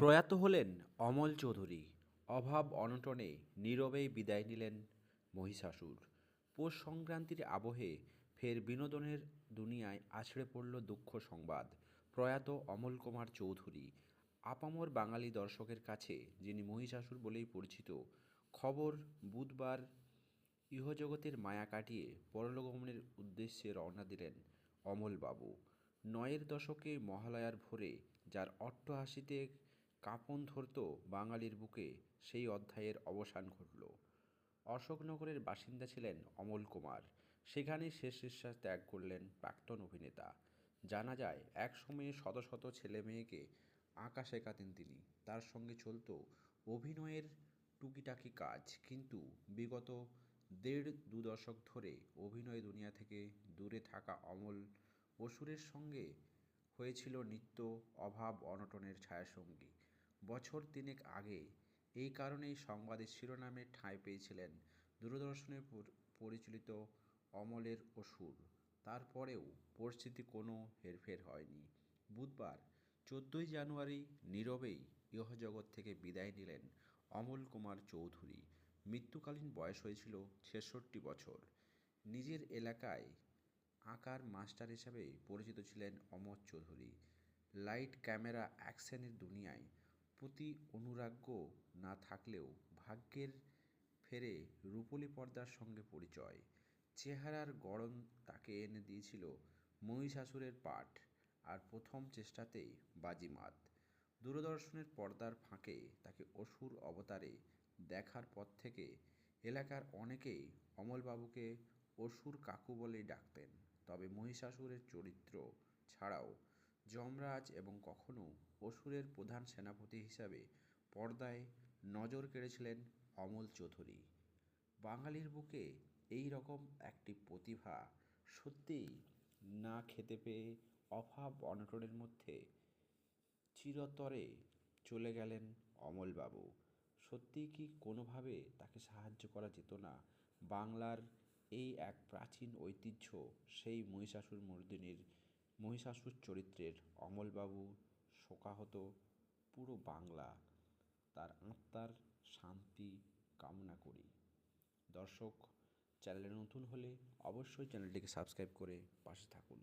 প্রয়াত হলেন অমল চৌধুরী। অভাব অনটনে নীরবেই বিদায় নিলেন মহিষাসুর। পৌষ সংক্রান্তির আবহে ফের বিনোদনের দুনিয়ায় আছড়ে পড়ল দুঃখ সংবাদ। প্রয়াত অমল কুমার চৌধুরী আপামর বাঙালি দর্শকের কাছে যিনি মহিষাসুর বলেই পরিচিত। খবর বুধবার ইহজগতের মায়া কাটিয়ে পরলোকগমনের উদ্দেশ্যে রওনা দিলেন অমলবাবু। নয়ের দশকে মহালয়ার ভোরে যার অট্টহাসিতে কাঁপন ধরত বাঙালির বুকে, সেই অধ্যায়ের অবসান ঘটল। অশোকনগরের বাসিন্দা ছিলেন অমল কুমার। সেখানেই শেষ নিঃশ্বাস ত্যাগ করলেন প্রাক্তন অভিনেতা। জানা যায় একসময়ে শত শত ছেলে মেয়েকে আঁকা শেখাতেন তিনি। তার সঙ্গে চলত অভিনয়ের টুকিটাকি কাজ, কিন্তু বিগত দু দশক ধরে অভিনয় দুনিয়া থেকে দূরে থাকা অমল অসুরের সঙ্গে হয়েছিল নিত্য অভাব অনটনের ছায়াসঙ্গী। বছর তিনেক আগে এই কারণেই সংবাদের শিরোনামে ঠাঁই পেয়েছিলেন দূরদর্শনে পরিচালিত অমলের অসুর। তারপরেও পরিস্থিতি কোনো হেরফের হয়নি। বুধবার 14ই জানুয়ারি নীরবেই ইহজগৎ থেকে বিদায় নিলেন অমল কুমার চৌধুরী। মৃত্যুকালীন বয়স হয়েছিল 66 বছর। নিজের এলাকায় আঁকার মাস্টার হিসাবে পরিচিত ছিলেন অমর চৌধুরী। লাইট ক্যামেরা অ্যাকশনের দুনিয়ায় প্রতি অনুরাগ্য না থাকলেও ভাগ্যের ফেরে রূপলি পর্দার সঙ্গে পরিচয়। চেহারার গড়ন তাকে এনে দিয়েছিল মহিষাসুরের পাঠ, আর প্রথম চেষ্টাতেই বাজিমাত। দূরদর্শনের পর্দার ফাঁকে তাকে অসুর অবতারে দেখার পর থেকে এলাকার অনেকেই অমলবাবুকে অসুর কাকু বলেই ডাকতেন। তবে মহিষাসুরের চরিত্র ছাড়াও যমরাজ এবং কখনও অসুরের প্রধান সেনাপতি হিসাবে পর্দায় নজর কেড়েছিলেন অমল চৌধুরী। বাঙালির বুকে এই রকম একটি প্রতিভা সত্যিই না খেতে পেয়ে অভাব অনটনের মধ্যে চিরতরে চলে গেলেন অমলবাবু। সত্যিই কি কোনোভাবে তাকে সাহায্য করা যেত না? বাংলার এই এক প্রাচীন ঐতিহ্য, সেই মহিষাসুর চরিত্রের অমলবাবু শোকাহত পুরো বাংলা। তার আত্মার শান্তি কামনা করি। দর্শক, চ্যানেলে নতুন হলে অবশ্যই চ্যানেলটিকে সাবস্ক্রাইব করে পাশে থাকুন।